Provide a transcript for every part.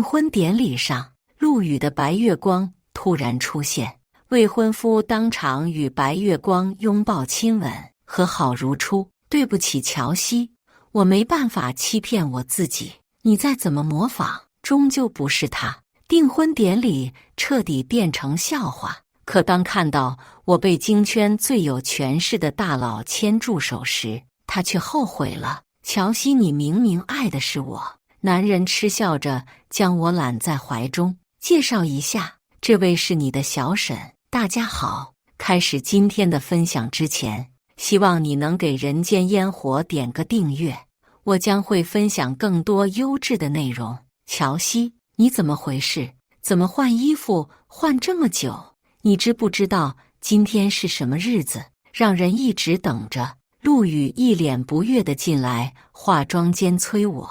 婚典礼上，陆羽的白月光突然出现，未婚夫当场与白月光拥抱亲吻，和好如初。对不起，乔西，我没办法欺骗我自己，你再怎么模仿，终究不是他。订婚典礼彻底变成笑话，可当看到我被京圈最有权势的大佬牵住手时，他却后悔了。乔西，你明明爱的是我。男人嗤笑着将我揽在怀中，介绍一下，这位是你的小沈。大家好。开始今天的分享之前，希望你能给人间烟火点个订阅，我将会分享更多优质的内容。乔西，你怎么回事？怎么换衣服换这么久？你知不知道今天是什么日子？让人一直等着。陆羽一脸不悦地进来化妆间催我，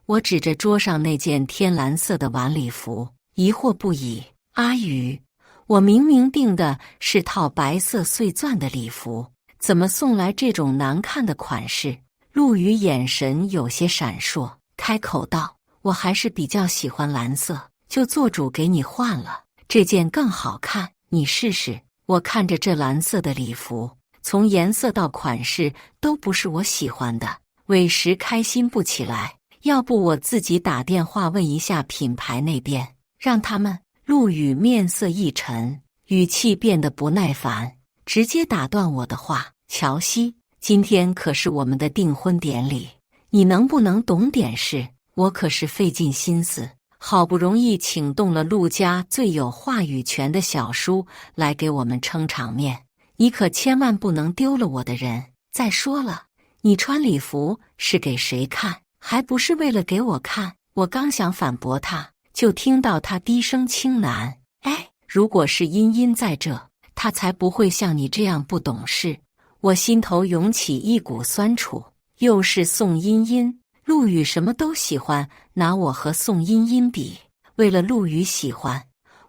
我指着桌上那件天蓝色的晚礼服，疑惑不已。阿宇，我明明订的是套白色碎钻的礼服，怎么送来这种难看的款式？陆羽眼神有些闪烁，开口道，我还是比较喜欢蓝色，就做主给你换了，这件更好看，你试试。我看着这蓝色的礼服，从颜色到款式都不是我喜欢的，委实开心不起来。要不我自己打电话问一下品牌那边，让他们……陆羽面色一沉，语气变得不耐烦，直接打断我的话，乔西，今天可是我们的订婚典礼，你能不能懂点事？我可是费尽心思，好不容易请动了陆家最有话语权的小叔来给我们撑场面，你可千万不能丢了我的人。再说了，你穿礼服是给谁看？还不是为了给我看。我刚想反驳他，就听到他低声轻喃，哎，如果是茵茵在这，他才不会像你这样不懂事。我心头涌起一股酸楚，又是宋茵茵。陆羽什么都喜欢拿我和宋茵茵比，为了陆羽喜欢，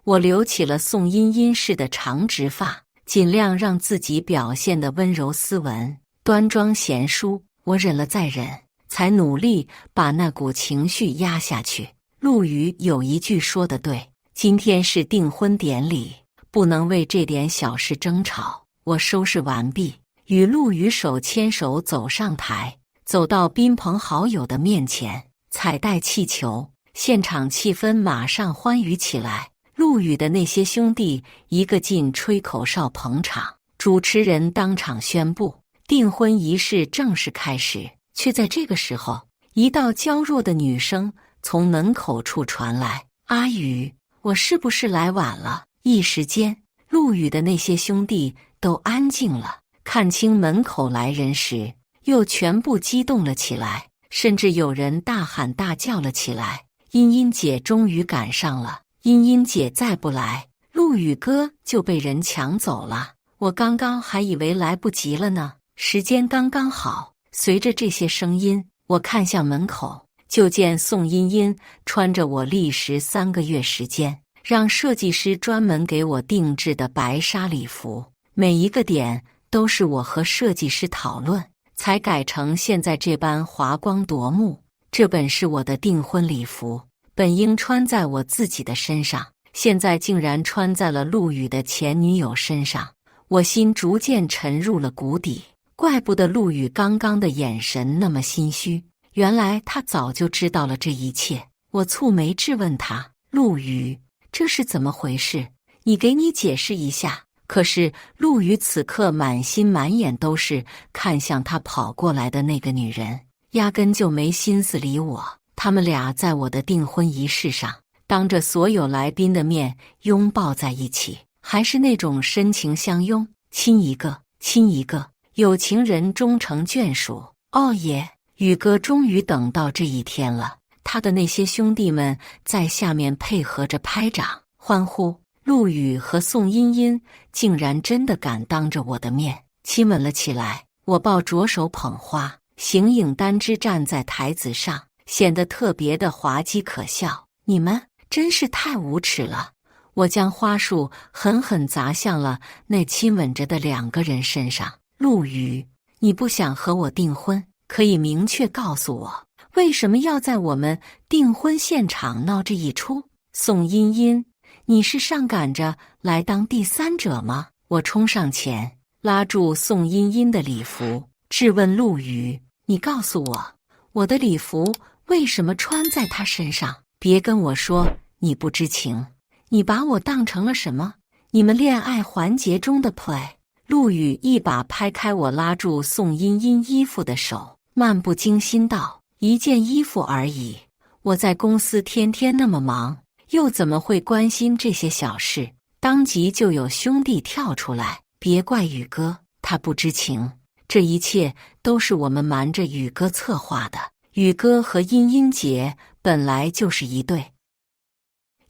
我留起了宋茵茵式的长直发，尽量让自己表现得温柔斯文、端庄贤淑。我忍了再忍，才努力把那股情绪压下去。陆羽有一句说得对，今天是订婚典礼，不能为这点小事争吵。我收拾完毕，与陆羽手牵手走上台，走到宾朋好友的面前，彩带气球，现场气氛马上欢愉起来。陆羽的那些兄弟一个劲吹口哨捧场，主持人当场宣布订婚仪式正式开始。却在这个时候，一道娇弱的女声从门口处传来，阿宇，我是不是来晚了？一时间，陆羽的那些兄弟都安静了，看清门口来人时，又全部激动了起来，甚至有人大喊大叫了起来，茵茵姐终于赶上了，茵茵姐再不来，陆羽哥就被人抢走了。我刚刚还以为来不及了呢，时间刚刚好。随着这些声音，我看向门口，就见宋茵茵穿着我历时3个月时间让设计师专门给我定制的白纱礼服，每一个点都是我和设计师讨论才改成现在这般华光夺目。这本是我的订婚礼服，本应穿在我自己的身上，现在竟然穿在了陆羽的前女友身上，我心逐渐沉入了谷底。怪不得陆羽刚刚的眼神那么心虚，原来他早就知道了这一切。我蹙眉质问他，陆羽，这是怎么回事？你给你解释一下。可是陆羽此刻满心满眼都是看向他跑过来的那个女人，压根就没心思理我。他们俩在我的订婚仪式上，当着所有来宾的面拥抱在一起，还是那种深情相拥，亲一个亲一个，有情人终成眷属。哦耶，宇哥终于等到这一天了。他的那些兄弟们在下面配合着拍掌欢呼。陆羽和宋茵茵竟然真的敢当着我的面亲吻了起来。我抱着手捧花，形影单只站在台子上，显得特别的滑稽可笑。你们真是太无耻了！我将花束狠狠砸向了那亲吻着的2个人身上。陆羽，你不想和我订婚，可以明确告诉我，为什么要在我们订婚现场闹这一出？宋茵茵，你是上赶着来当第三者吗？我冲上前，拉住宋茵茵的礼服，质问陆羽：你告诉我，我的礼服为什么穿在她身上？别跟我说你不知情，你把我当成了什么？你们恋爱环节中的 play。 陆羽一把拍开我拉住宋茵茵衣服的手，漫不经心道：一件衣服而已，我在公司天天那么忙，又怎么会关心这些小事？当即就有兄弟跳出来：别怪宇哥，他不知情，这一切都是我们瞒着宇哥策划的。宇哥和茵茵姐本来就是一对，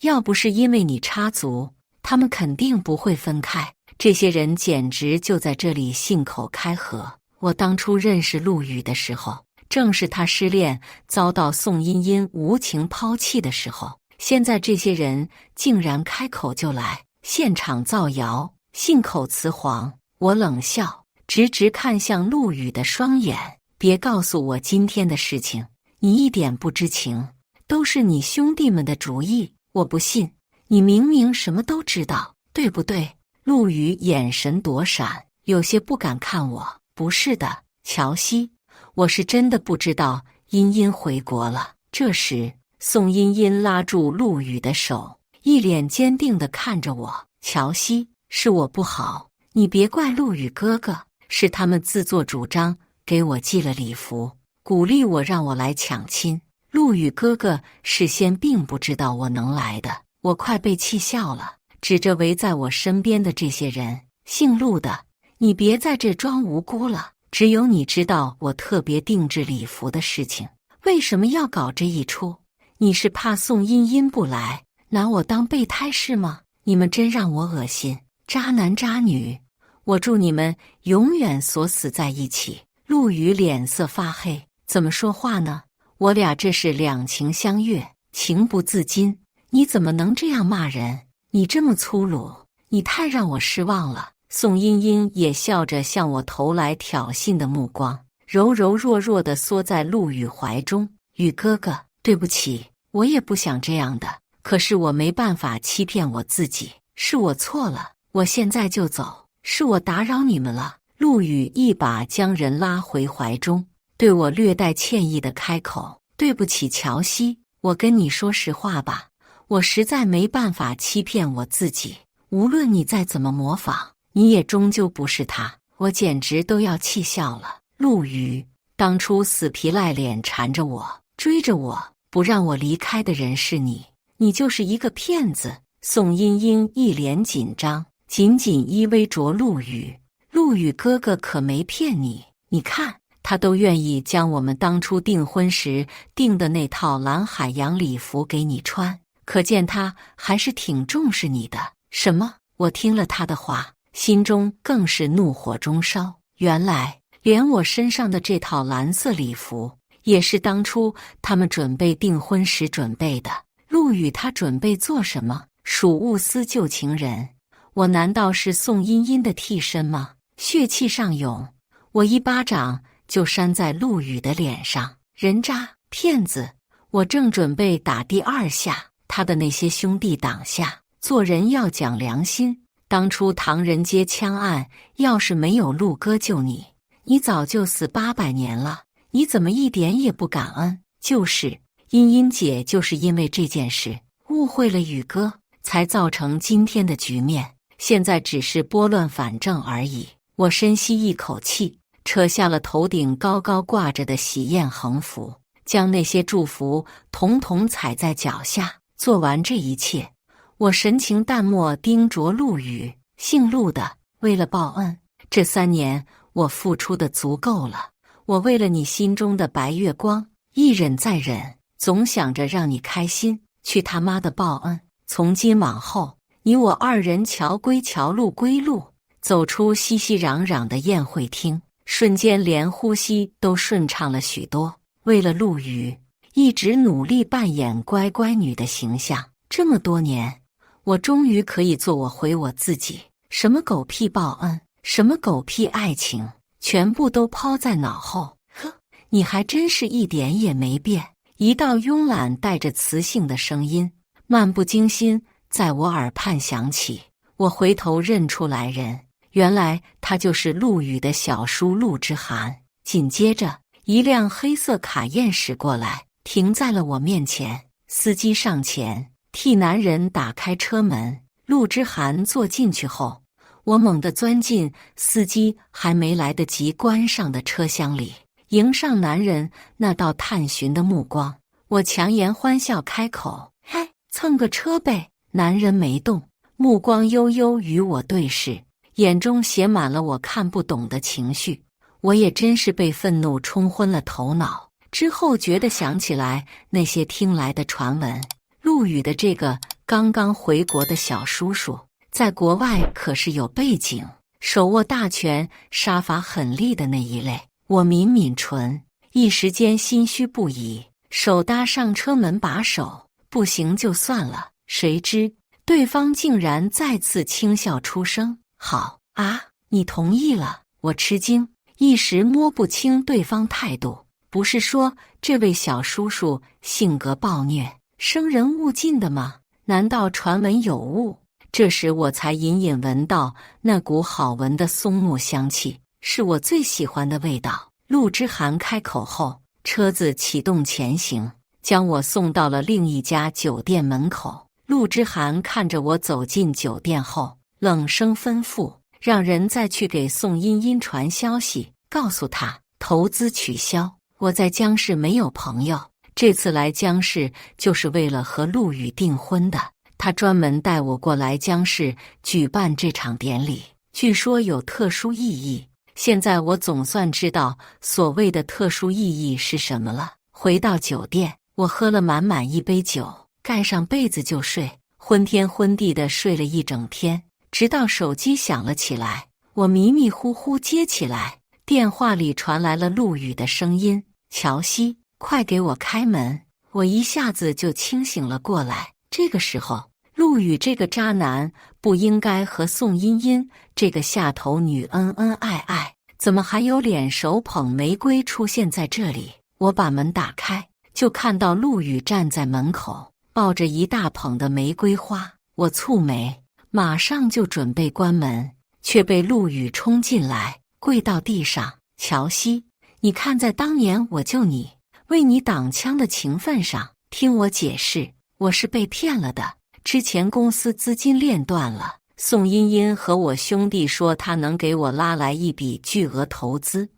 要不是因为你插足，他们肯定不会分开。这些人简直就在这里信口开河。我当初认识陆羽的时候，正是他失恋遭到宋茵茵无情抛弃的时候，现在这些人竟然开口就来，现场造谣，信口雌黄。我冷笑，直直看向陆羽的双眼：别告诉我今天的事情，你一点不知情，都是你兄弟们的主意。我不信，你明明什么都知道，对不对？陆羽眼神躲闪，有些不敢看我。不是的，乔西，我是真的不知道茵茵回国了。这时，宋茵茵拉住陆羽的手，一脸坚定地看着我：乔西，是我不好，你别怪陆羽哥哥，是他们自作主张给我寄了礼服，鼓励我让我来抢亲。陆羽哥哥事先并不知道我能来的。我快被气笑了，指着围在我身边的这些人：姓陆的，你别在这装无辜了，只有你知道我特别定制礼服的事情，为什么要搞这一出？你是怕宋茵茵不来，拿我当备胎是吗？你们真让我恶心，渣男渣女！我祝你们永远锁死在一起。陆羽脸色发黑：怎么说话呢？我俩这是两情相悦，情不自禁，你怎么能这样骂人？你这么粗鲁，你太让我失望了。宋茵茵也笑着向我投来挑衅的目光，柔柔弱弱地缩在陆羽怀中：羽哥哥，对不起，我也不想这样的，可是我没办法欺骗我自己，是我错了，我现在就走，是我打扰你们了。陆羽一把将人拉回怀中，对我略带歉意地开口：对不起乔西，我跟你说实话吧，我实在没办法欺骗我自己，无论你再怎么模仿，你也终究不是他。我简直都要气笑了。陆羽，当初死皮赖脸缠着我，追着我，不让我离开的人是你，你就是一个骗子。宋茵茵一脸紧张，紧紧依偎着陆羽：陆羽哥哥可没骗你，你看他都愿意将我们当初订婚时订的那套蓝海洋礼服给你穿，可见他还是挺重视你的。什么？我听了他的话，心中更是怒火中烧。原来连我身上的这套蓝色礼服也是当初他们准备订婚时准备的。陆羽他准备做什么？数物思旧情人，我难道是宋茵茵的替身吗？血气上涌，我一巴掌就扇在陆羽的脸上：人渣，骗子！我正准备打第二下，他的那些兄弟挡下。做人要讲良心，当初唐人街枪案要是没有陆哥救你，你早就死800年了，你怎么一点也不感恩？就是茵茵姐就是因为这件事误会了宇哥，才造成今天的局面，现在只是拨乱反正而已。我深吸一口气，扯下了头顶高高挂着的喜宴横幅，将那些祝福统统踩在脚下。做完这一切，我神情淡漠盯着陆羽：姓陆的，为了报恩，这3年我付出的足够了，我为了你心中的白月光，一忍再忍，总想着让你开心，去他妈的报恩！从今往后，你我2人桥归桥，路归路。走出熙熙攘攘的宴会厅，瞬间连呼吸都顺畅了许多。为了陆羽，一直努力扮演乖乖女的形象，这么多年，我终于可以做回我自己。什么狗屁报恩，什么狗屁爱情，全部都抛在脑后。呵，你还真是一点也没变。”一道慵懒带着磁性的声音漫不经心在我耳畔响起。我回头认出来人，原来他就是陆羽的小叔陆之涵。紧接着，一辆黑色卡宴驶过来，停在了我面前。司机上前替男人打开车门，陆之涵坐进去后，我猛地钻进司机还没来得及关上的车厢里，迎上男人那道探寻的目光。我强颜欢笑开口：“嘿，蹭个车呗。”男人没动，目光悠悠与我对视，眼中写满了我看不懂的情绪。我也真是被愤怒冲昏了头脑。之后觉得想起来那些听来的传闻，陆羽的这个刚刚回国的小叔叔，在国外可是有背景，手握大权、杀伐狠厉的那一类。我抿抿唇，一时间心虚不已，手搭上车门把手，不行就算了。谁知对方竟然再次轻笑出声：“好啊，你同意了。”我吃惊，一时摸不清对方态度。不是说这位小叔叔性格暴虐、生人勿近的吗？难道传闻有误？这时我才隐隐闻到那股好闻的松木香气，是我最喜欢的味道。陆之涵开口后，车子启动前行，将我送到了另一家酒店门口。陆之涵看着我走进酒店后，冷声吩咐，让人再去给宋茵茵传消息，告诉她投资取消。我在江市没有朋友，这次来江市就是为了和陆羽订婚的。他专门带我过来江市举办这场典礼，据说有特殊意义。现在我总算知道所谓的特殊意义是什么了。回到酒店，我喝了满满一杯酒，盖上被子就睡，昏天昏地的睡了一整天，直到手机响了起来，我迷迷糊糊接起来。电话里传来了陆羽的声音：“乔西，快给我开门！”我一下子就清醒了过来。这个时候，陆羽这个渣男不应该和宋茵茵这个下头女恩恩爱爱，怎么还有脸手捧玫瑰出现在这里？我把门打开，就看到陆羽站在门口，抱着一大捧的玫瑰花。我蹙眉，马上就准备关门，却被陆羽冲进来，跪到地上：“乔西，你看在当年我救你、为你挡枪的情分上，听我解释，我是被骗了的。之前公司资金链断了，宋茵茵和我兄弟说他能给我拉来一笔巨额投资，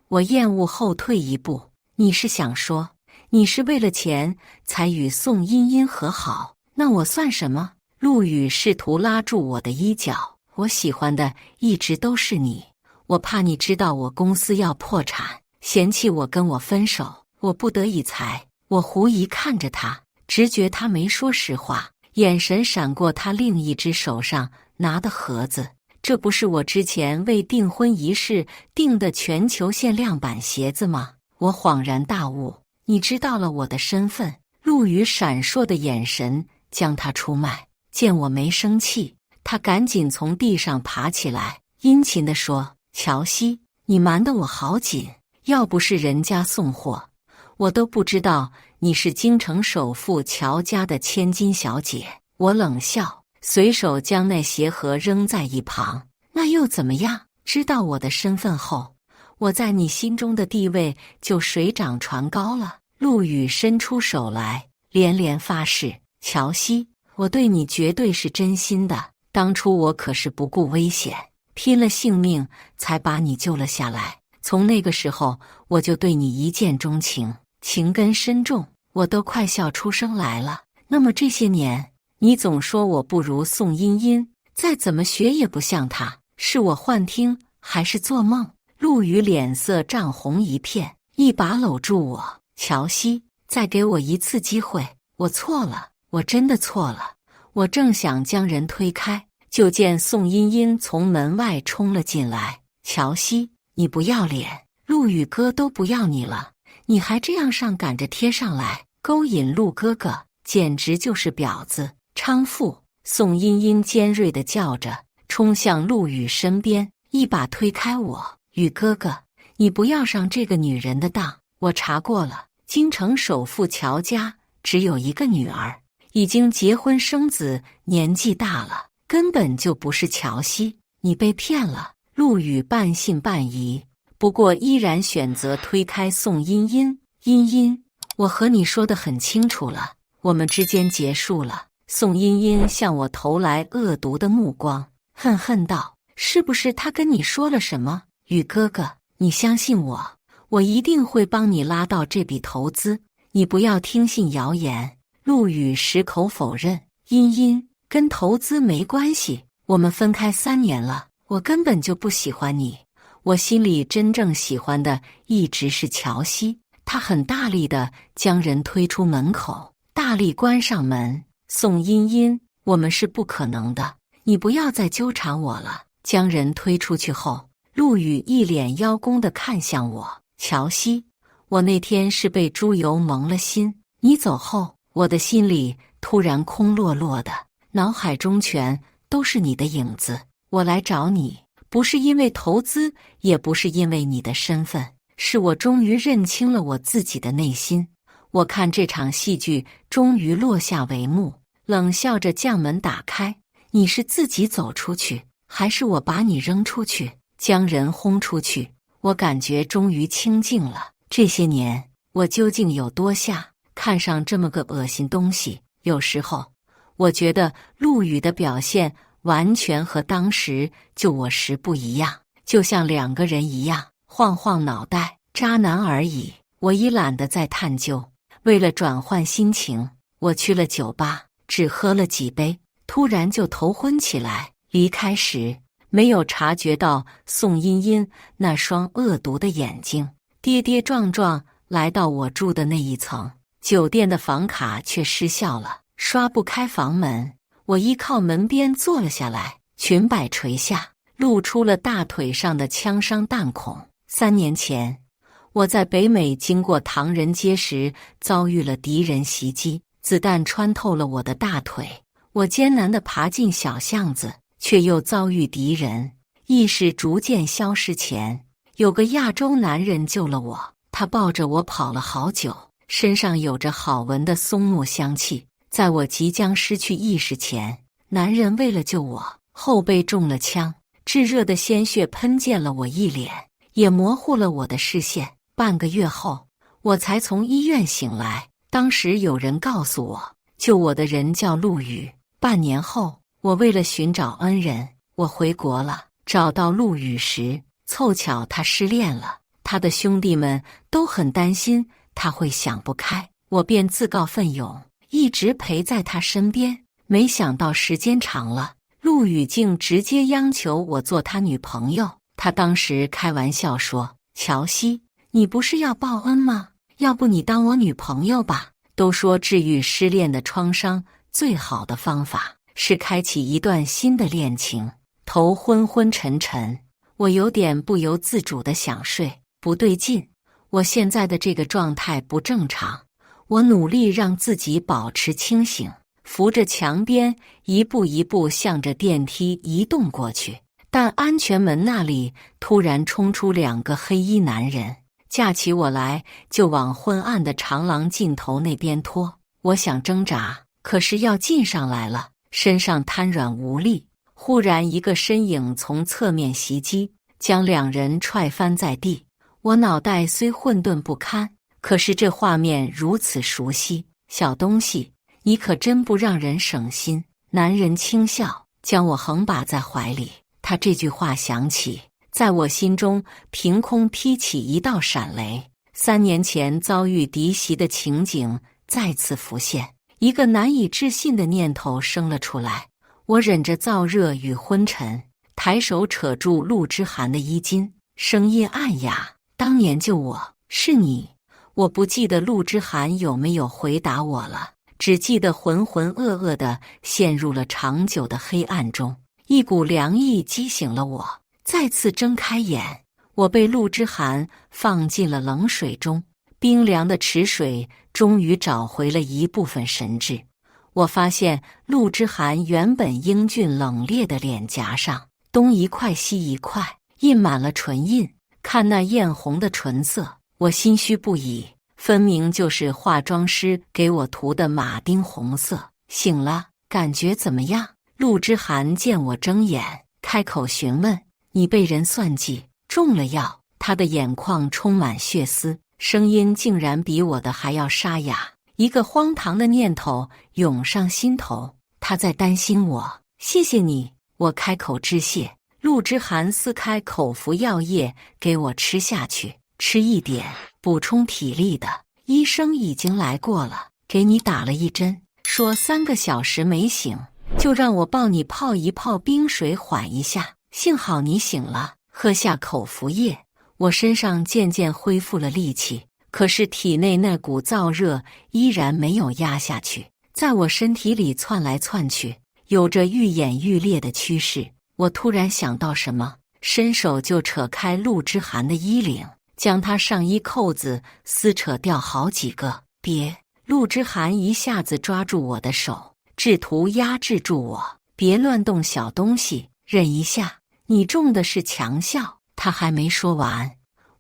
我厌恶后退一步。你是想说，你是为了钱才与宋茵茵和好？那我算什么？”陆羽试图拉住我的衣角：“我喜欢的一直都是你。我怕你知道我公司要破产，嫌弃我跟我分手，我不得已才……”我狐疑看着他，直觉他没说实话，眼神闪过他另一只手上拿的盒子。这不是我之前为订婚仪式订的全球限量版鞋子吗？我恍然大悟，你知道了我的身份。陆羽闪烁的眼神将他出卖。见我没生气，他赶紧从地上爬起来，殷勤地说：“乔西，你瞒得我好紧，要不是人家送货，我都不知道你是京城首富乔家的千金小姐。”我冷笑，随手将那鞋盒扔在一旁。那又怎么样？知道我的身份后，我在你心中的地位就水涨船高了。陆羽伸出手来，连连发誓：“乔西，我对你绝对是真心的。当初我可是不顾危险，拼了性命才把你救了下来。从那个时候，我就对你一见钟情，情根深重，我都快笑出声来了。那么这些年，你总说我不如宋茵茵，再怎么学也不像她，是我幻听还是做梦？”陆羽脸色涨红一片，一把搂住我：“乔西，再给我一次机会，我错了，我真的错了。”我正想将人推开，就见宋茵茵从门外冲了进来：“乔西，你不要脸，陆羽哥都不要你了，你还这样上赶着贴上来，勾引陆哥哥，简直就是婊子娼妇！”宋茵茵尖锐地叫着，冲向陆羽身边，一把推开我：“羽哥哥，你不要上这个女人的当。我查过了，京城首富乔家只有一个女儿，已经结婚生子，年纪大了，根本就不是乔西。你被骗了。陆羽半信半疑，不过依然选择推开宋茵茵。茵茵，我和你说得很清楚了，我们之间结束了。宋茵茵向我投来恶毒的目光，恨恨道：是不是他跟你说了什么？羽哥哥，你相信我，我一定会帮你拉到这笔投资，你不要听信谣言。陆羽矢口否认。茵茵，跟投资没关系，我们分开3年了，我根本就不喜欢你，我心里真正喜欢的一直是乔西。他很大力地将人推出门口，大力关上门。宋茵茵，我们是不可能的，你不要再纠缠我了。将人推出去后，陆羽一脸邀功地看向我。乔西，我那天是被猪油蒙了心，你走后，我的心里突然空落落的，脑海中全都是你的影子。我来找你，不是因为投资，也不是因为你的身份，是我终于认清了我自己的内心。我看这场戏剧终于落下帷幕，冷笑着将门打开。你是自己走出去，还是我把你扔出去，将人轰出去？我感觉终于清静了。这些年，我究竟有多下看上这么个恶心东西？有时候，我觉得陆羽的表现完全和当时救我时不一样，就像2个人一样，晃晃脑袋，渣男而已。我已懒得再探究。为了转换心情，我去了酒吧，只喝了几杯，突然就头昏起来。离开时，没有察觉到宋茵茵那双恶毒的眼睛，跌跌撞撞来到我住的那一层。酒店的房卡却失效了，刷不开房门。我依靠门边坐了下来，裙摆垂下，露出了大腿上的枪伤弹孔。3年前，我在北美经过唐人街时遭遇了敌人袭击，子弹穿透了我的大腿。我艰难地爬进小巷子，却又遭遇敌人。意识逐渐消失前，有个亚洲男人救了我，他抱着我跑了好久，身上有着好闻的松木香气。在我即将失去意识前，男人为了救我，后背中了枪，炙热的鲜血喷溅了我一脸，也模糊了我的视线。半个月后，我才从医院醒来。当时有人告诉我，救我的人叫陆羽。半年后，我为了寻找恩人，我回国了。找到陆羽时，凑巧他失恋了，他的兄弟们都很担心他会想不开，我便自告奋勇，一直陪在他身边。没想到时间长了，陆羽竟直接央求我做他女朋友。他当时开玩笑说：乔西，你不是要报恩吗？要不你当我女朋友吧。都说治愈失恋的创伤最好的方法是开启一段新的恋情。头昏昏沉沉，我有点不由自主地想睡。不对劲，我现在的这个状态不正常。我努力让自己保持清醒，扶着墙边一步一步向着电梯移动过去。但安全门那里突然冲出2个黑衣男人，架起我来就往昏暗的长廊尽头那边拖。我想挣扎，可是要进上来了，身上瘫软无力。忽然一个身影从侧面袭击，将2人踹翻在地。我脑袋虽混沌不堪，可是这画面如此熟悉。小东西，你可真不让人省心。男人轻笑，将我横把在怀里。他这句话响起，在我心中凭空劈起一道闪雷。3年前遭遇敌袭的情景再次浮现，一个难以置信的念头生了出来。我忍着燥热与昏沉，抬手扯住陆之寒的衣襟，声音暗哑：当年救我是你。我不记得陆之寒有没有回答我了，只记得浑浑噩噩地陷入了长久的黑暗中。一股凉意激醒了我，再次睁开眼，我被陆之寒放进了冷水中，冰凉的池水终于找回了一部分神智。我发现陆之寒原本英俊冷冽的脸颊上，东一块西一块，印满了唇印，看那艳红的唇色，我心虚不已，分明就是化妆师给我涂的马丁红色。醒了，感觉怎么样？陆之涵见我睁眼，开口询问：“你被人算计，中了药？”他的眼眶充满血丝，声音竟然比我的还要沙哑。一个荒唐的念头涌上心头，他在担心我。谢谢你，我开口致谢。陆之涵撕开口服药液给我吃下去，吃一点，补充体力的。医生已经来过了，给你打了一针，说3个小时没醒，就让我抱你泡一泡冰水缓一下。幸好你醒了，喝下口服液，我身上渐渐恢复了力气，可是体内那股燥热依然没有压下去，在我身体里窜来窜去，有着愈演愈烈的趋势。我突然想到什么，伸手就扯开陆之涵的衣领，将他上衣扣子撕扯掉好几个。别！陆之涵一下子抓住我的手，试图压制住我。别乱动小东西，忍一下，你中的是强效。他还没说完，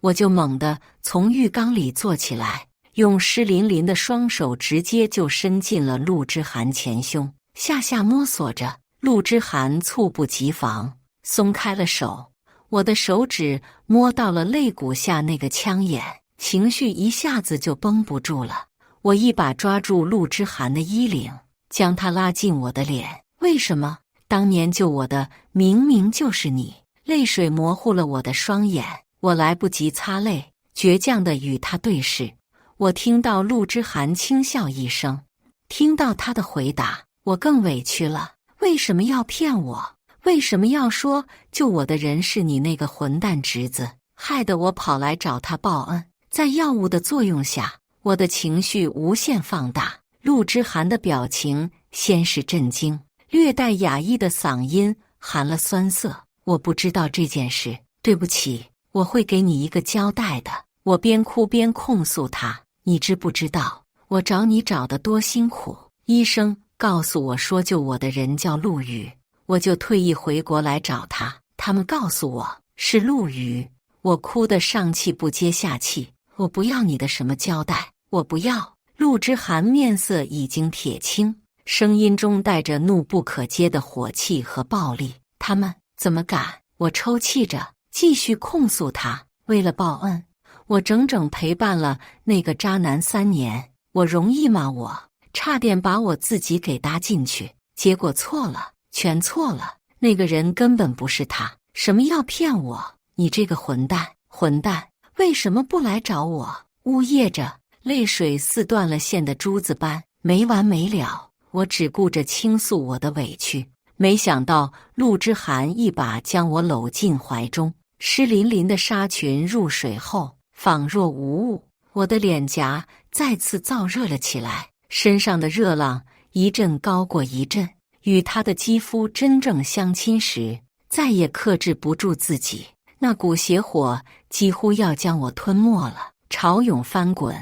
我就猛地从浴缸里坐起来，用湿淋淋的双手直接就伸进了陆之涵前胸，下摸索着。陆之涵猝不及防，松开了手，我的手指摸到了肋骨下那个枪眼，情绪一下子就绷不住了。我一把抓住陆之涵的衣领，将他拉近我的脸。为什么？当年救我的明明就是你。泪水模糊了我的双眼，我来不及擦泪，倔强地与他对视。我听到陆之涵轻笑一声，听到他的回答，我更委屈了。为什么要骗我？为什么要说救我的人是你那个混蛋侄子？害得我跑来找他报恩。在药物的作用下，我的情绪无限放大。陆之涵的表情先是震惊，略带哑意的嗓音含了酸涩。我不知道这件事，对不起，我会给你一个交代的。我边哭边控诉他，你知不知道我找你找得多辛苦？医生告诉我说救我的人叫陆羽，我就特意回国来找他。他们告诉我是陆羽，我哭得上气不接下气。我不要你的什么交代，我不要。陆之涵面色已经铁青，声音中带着怒不可遏的火气和暴力。他们怎么敢？我抽泣着继续控诉他。为了报恩，我整整陪伴了那个渣男3年，我容易吗？我差点把我自己给搭进去，结果错了，全错了。那个人根本不是他，什么要骗我？你这个混蛋，混蛋，为什么不来找我？呜咽着，泪水似断了线的珠子般没完没了。我只顾着倾诉我的委屈，没想到陆之涵一把将我搂进怀中，湿淋淋的纱裙入水后仿若无物，我的脸颊再次燥热了起来，身上的热浪一阵高过一阵，与他的肌肤真正相亲时，再也克制不住自己，那股邪火几乎要将我吞没了。潮涌翻滚，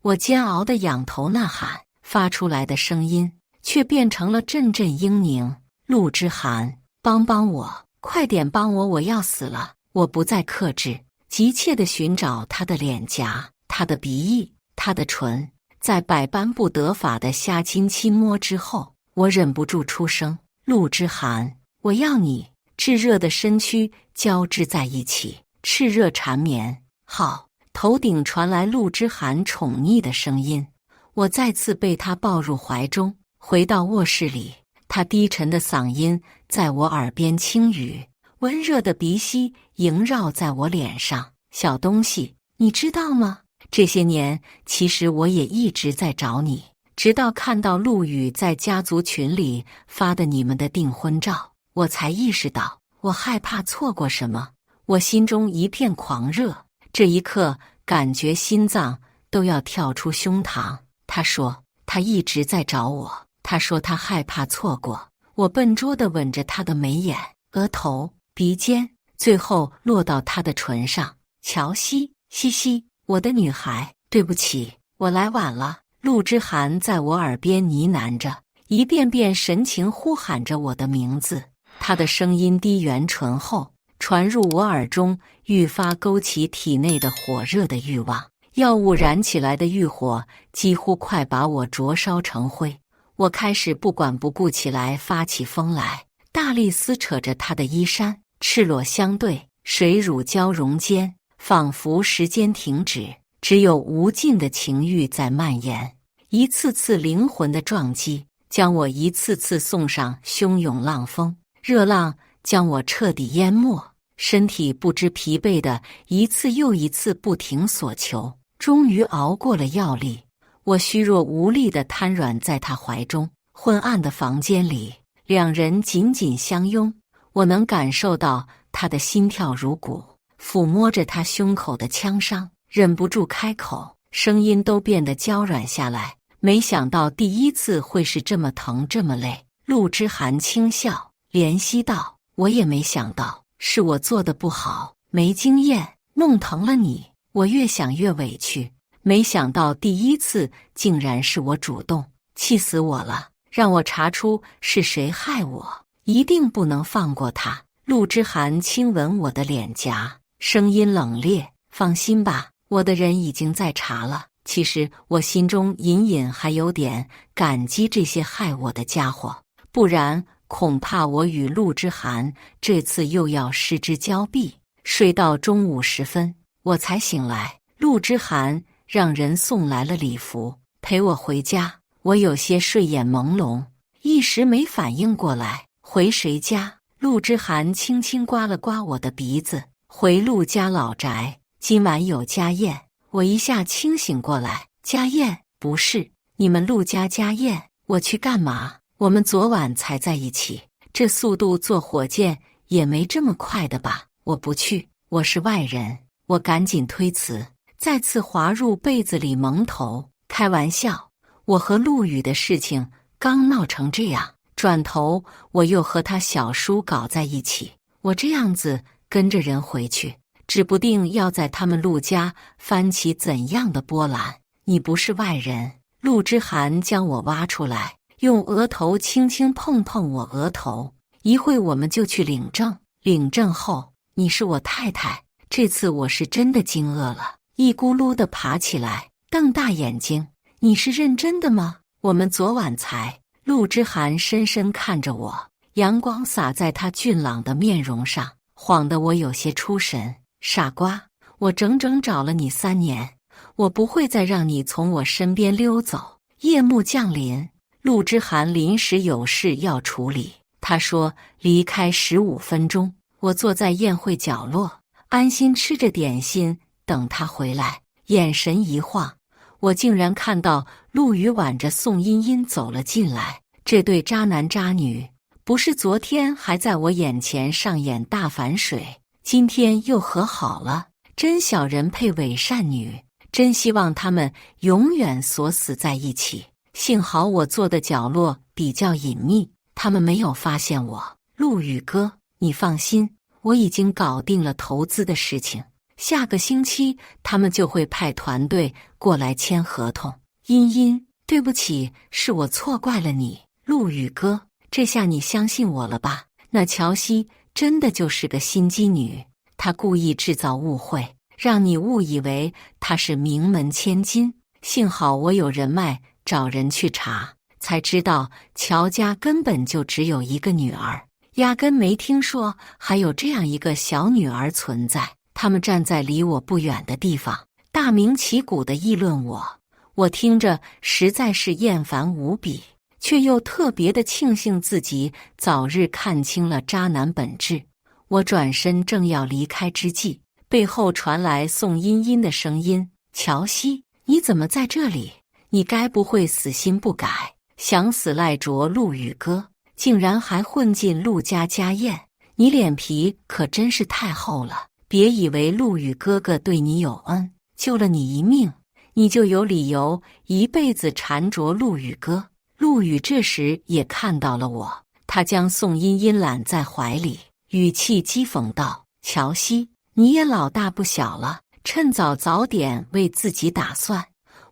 我煎熬的仰头呐喊，发出来的声音却变成了阵阵嘤咛。陆之涵，帮帮我，快点帮我，我要死了！我不再克制，急切地寻找他的脸颊，他的鼻翼，他的唇。在百般不得法的瞎亲亲摸之后，我忍不住出声：陆之涵，我要你！炙热的身躯交织在一起，炽热缠绵。好。头顶传来陆之涵宠溺的声音，我再次被他抱入怀中。回到卧室里，他低沉的嗓音在我耳边轻语，温热的鼻息萦绕在我脸上。小东西，你知道吗？这些年，其实我也一直在找你，直到看到陆羽在家族群里发的你们的订婚照，我才意识到，我害怕错过什么。我心中一片狂热。这一刻，感觉心脏都要跳出胸膛。他说，他一直在找我。他说他害怕错过。我笨拙地吻着他的眉眼、额头、鼻尖，最后落到他的唇上。乔西，西西，我的女孩，对不起，我来晚了。陆之涵在我耳边呢喃着，一遍遍神情呼喊着我的名字。他的声音低圆醇厚，传入我耳中，愈发勾起体内的火热的欲望。药物燃起来的欲火几乎快把我灼烧成灰。我开始不管不顾起来，发起疯来，大力撕扯着他的衣衫，赤裸相对，水乳交融间，仿佛时间停止，只有无尽的情欲在蔓延。一次次灵魂的撞击，将我一次次送上汹涌浪峰，热浪将我彻底淹没。身体不知疲惫的一次又一次不停所求，终于熬过了药力。我虚弱无力地瘫软在他怀中。昏暗的房间里，两人紧紧相拥，我能感受到他的心跳如鼓，抚摸着他胸口的枪伤，忍不住开口，声音都变得娇软下来。没想到第一次会是这么疼这么累。陆之寒轻笑，怜惜道：我也没想到，是我做的不好，没经验，弄疼了你。我越想越委屈，没想到第一次竟然是我主动，气死我了！让我查出是谁害我，一定不能放过他。陆之寒轻吻我的脸颊，声音冷冽：放心吧，我的人已经在查了。其实我心中隐隐还有点感激这些害我的家伙，不然恐怕我与陆之寒这次又要失之交臂。睡到中午时分，我才醒来。陆之寒让人送来了礼服，陪我回家。我有些睡眼朦胧，一时没反应过来，回谁家？陆之寒轻轻刮了刮我的鼻子，回陆家老宅，今晚有家宴。我一下清醒过来，家宴？不是，你们陆家家宴？我去干嘛？我们昨晚才在一起，这速度坐火箭也没这么快的吧？我不去，我是外人。我赶紧推辞，再次滑入被子里蒙头。开玩笑，我和陆羽的事情刚闹成这样，转头我又和他小叔搞在一起，我这样子跟着人回去，指不定要在他们陆家翻起怎样的波澜。你不是外人。陆之寒将我挖出来，用额头轻轻碰碰我额头。一会我们就去领证，领证后你是我太太。这次我是真的惊愕了，一咕噜地爬起来，瞪大眼睛。你是认真的吗？我们昨晚才……陆之寒深深看着我，阳光洒在他俊朗的面容上，晃得我有些出神。傻瓜，我整整找了你3年，我不会再让你从我身边溜走。夜幕降临，陆之寒临时有事要处理，他说离开15分钟。我坐在宴会角落，安心吃着点心，等他回来。眼神一晃，我竟然看到陆羽挽着宋茵茵走了进来。这对渣男渣女，不是昨天还在我眼前上演大反水，今天又和好了。真小人配伪善女，真希望他们永远锁死在一起。幸好我坐的角落比较隐秘，他们没有发现我。陆羽哥，你放心，我已经搞定了投资的事情，下个星期他们就会派团队过来签合同。茵茵，对不起，是我错怪了你。陆羽哥，这下你相信我了吧？那乔西真的就是个心机女，她故意制造误会，让你误以为她是名门千金。幸好我有人脉，找人去查，才知道乔家根本就只有一个女儿，压根没听说还有这样一个小女儿存在。他们站在离我不远的地方，大名其鼓地议论我，我听着实在是厌烦无比，却又特别的庆幸自己早日看清了渣男本质。我转身正要离开之际，背后传来宋茵茵的声音：乔西，你怎么在这里？你该不会死心不改，想死赖着陆羽哥，竟然还混进陆家家宴？你脸皮可真是太厚了。别以为陆羽哥哥对你有恩，救了你一命，你就有理由一辈子缠着陆羽哥。陆羽这时也看到了我，他将宋茵茵揽在怀里，语气讥讽道：乔西，你也老大不小了，趁早早点为自己打算。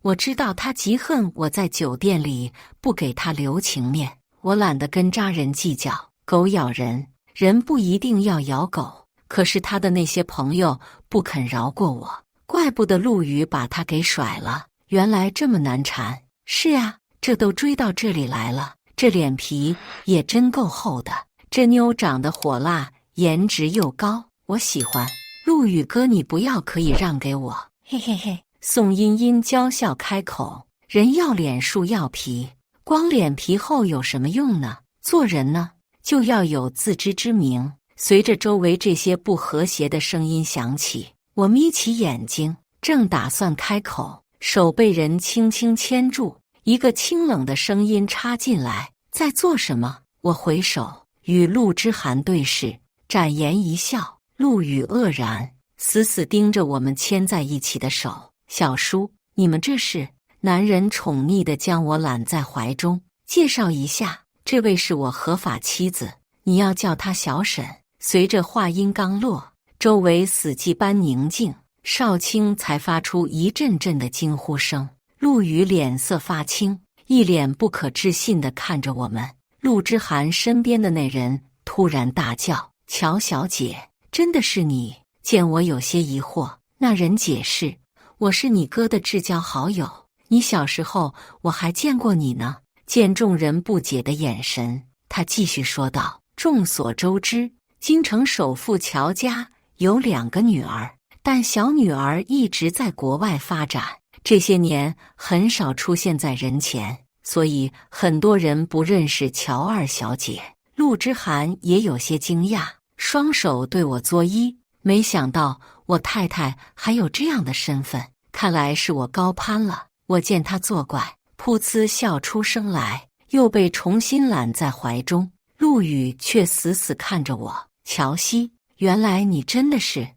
我知道他极恨我在酒店里不给他留情面，我懒得跟渣人计较。狗咬人，人不一定要咬狗。可是他的那些朋友不肯饶过我，怪不得陆羽把他给甩了，原来这么难缠。是啊，这都追到这里来了，这脸皮也真够厚的。这妞长得火辣，颜值又高，我喜欢。陆羽哥，你不要可以让给我，嘿嘿嘿。宋茵茵娇笑开口，人要脸树要皮，光脸皮厚有什么用呢？做人呢，就要有自知之明。随着周围这些不和谐的声音响起，我眯起眼睛，正打算开口，手被人轻轻牵住，一个清冷的声音插进来：在做什么？我回首与陆之涵对视，展颜一笑。陆羽愕然，死死盯着我们牵在一起的手。小叔，你们这是？男人宠溺地将我揽在怀中，介绍一下，这位是我合法妻子，你要叫她小沈。随着话音刚落，周围死寂般宁静，少卿才发出一阵阵的惊呼声。陆羽脸色发青，一脸不可置信地看着我们。陆之涵身边的那人突然大叫：乔小姐，真的是你？见我有些疑惑，那人解释：我是你哥的至交好友，你小时候我还见过你呢。见众人不解的眼神，他继续说道：众所周知，京城首富乔家有2个女儿，但小女儿一直在国外发展，这些年很少出现在人前，所以很多人不认识乔二小姐。陆之涵也有些惊讶，双手对我作揖，没想到我太太还有这样的身份，看来是我高攀了。我见他作怪，噗呲笑出声来，又被重新揽在怀中。陆羽却死死看着我：乔西，原来你真的是。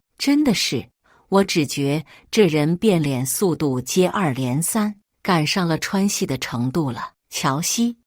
我只觉这人变脸速度接二连三，赶上了川戏的程度了。乔西，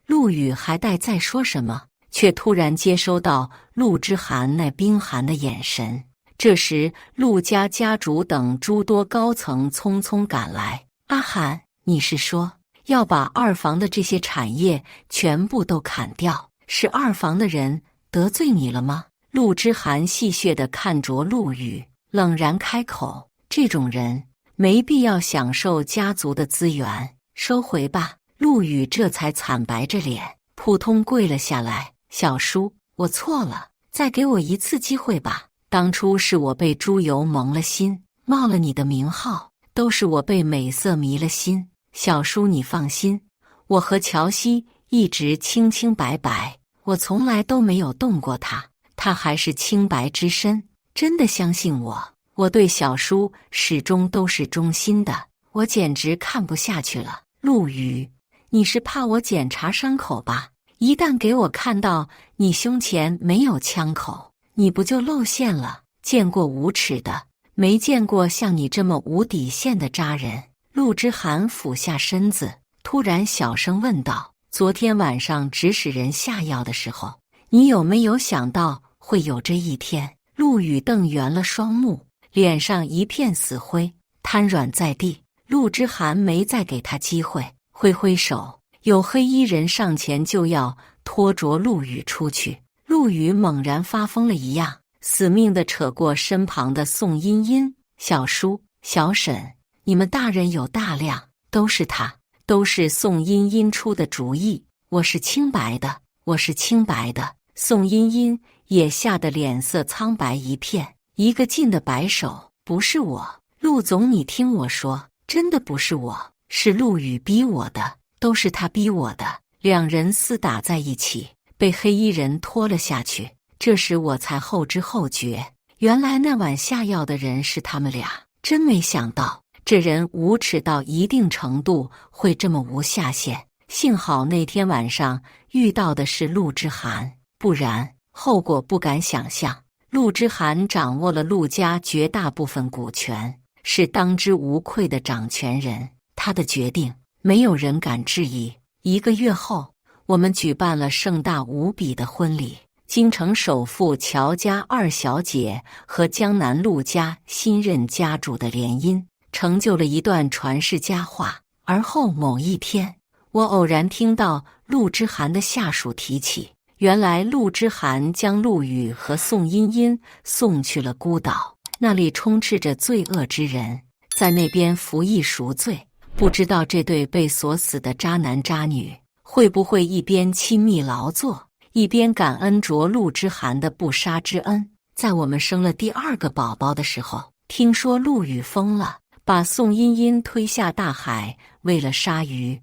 陆羽还待再说什么，却突然接收到陆之涵那冰寒的眼神。这时陆家家主等诸多高层匆匆赶来：阿涵，你是说要把二房的这些产业全部都砍掉？是二房的人得罪你了吗？陆之涵戏谑地看着陆羽，冷然开口：这种人没必要享受家族的资源，收回吧。陆羽这才惨白着脸，扑通跪了下来：小叔，我错了，再给我一次机会吧。当初是我被猪油蒙了心，冒了你的名号，都是我被美色迷了心。小叔你放心，我和乔西一直清清白白，我从来都没有动过他，他还是清白之身。真的相信我，我对小叔始终都是忠心的。我简直看不下去了。陆羽，你是怕我检查伤口吧？一旦给我看到你胸前没有枪口，你不就露馅了？见过无耻的，没见过像你这么无底线的渣人。陆之涵俯下身子，突然小声问道：昨天晚上指使人下药的时候，你有没有想到会有这一天？陆羽瞪圆了双目，脸上一片死灰，瘫软在地。陆之涵没再给他机会，挥挥手，有黑衣人上前就要拖着陆羽出去。陆羽猛然发疯了一样，死命地扯过身旁的宋茵茵：小叔，小沈，你们大人有大量，都是他，都是宋茵茵出的主意，我是清白的，我是清白的。宋茵茵也吓得脸色苍白一片，一个劲的摆手：不是我，陆总你听我说，真的不是我，是陆羽逼我的，都是他逼我的。两人厮打在一起，被黑衣人拖了下去。这时我才后知后觉，原来那晚下药的人是他们俩。真没想到这人无耻到一定程度会这么无下限。幸好那天晚上遇到的是陆之涵，不然后果不敢想象。陆之涵掌握了陆家绝大部分股权，是当之无愧的掌权人，他的决定没有人敢质疑。1个月后，我们举办了盛大无比的婚礼。京城首富乔家二小姐和江南陆家新任家主的联姻，成就了一段传世佳话。而后某一天，我偶然听到陆之涵的下属提起，原来陆之寒将陆羽和宋茵茵送去了孤岛，那里充斥着罪恶之人，在那边服役赎罪。不知道这对被锁死的渣男渣女会不会一边亲密劳作，一边感恩着陆之寒的不杀之恩。在我们生了第2个宝宝的时候，听说陆羽疯了，把宋茵茵推下大海，为了杀鱼，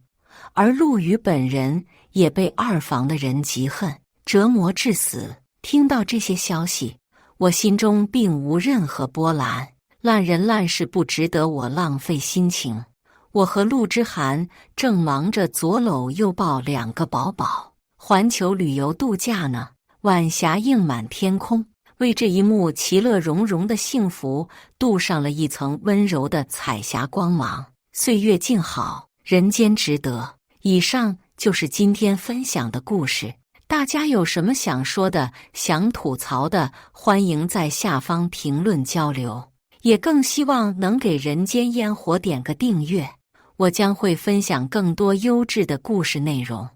而陆羽本人也被2房的人嫉恨折磨致死。听到这些消息，我心中并无任何波澜，烂人烂事不值得我浪费心情。我和陆之寒正忙着左搂右抱2个宝宝，环球旅游度假呢。晚霞映满天空，为这一幕其乐融融的幸福镀上了一层温柔的彩霞光芒。岁月静好，人间值得。以上就是今天分享的故事，大家有什么想说的、想吐槽的，欢迎在下方评论交流，也更希望能给人间烟火点个订阅，我将会分享更多优质的故事内容。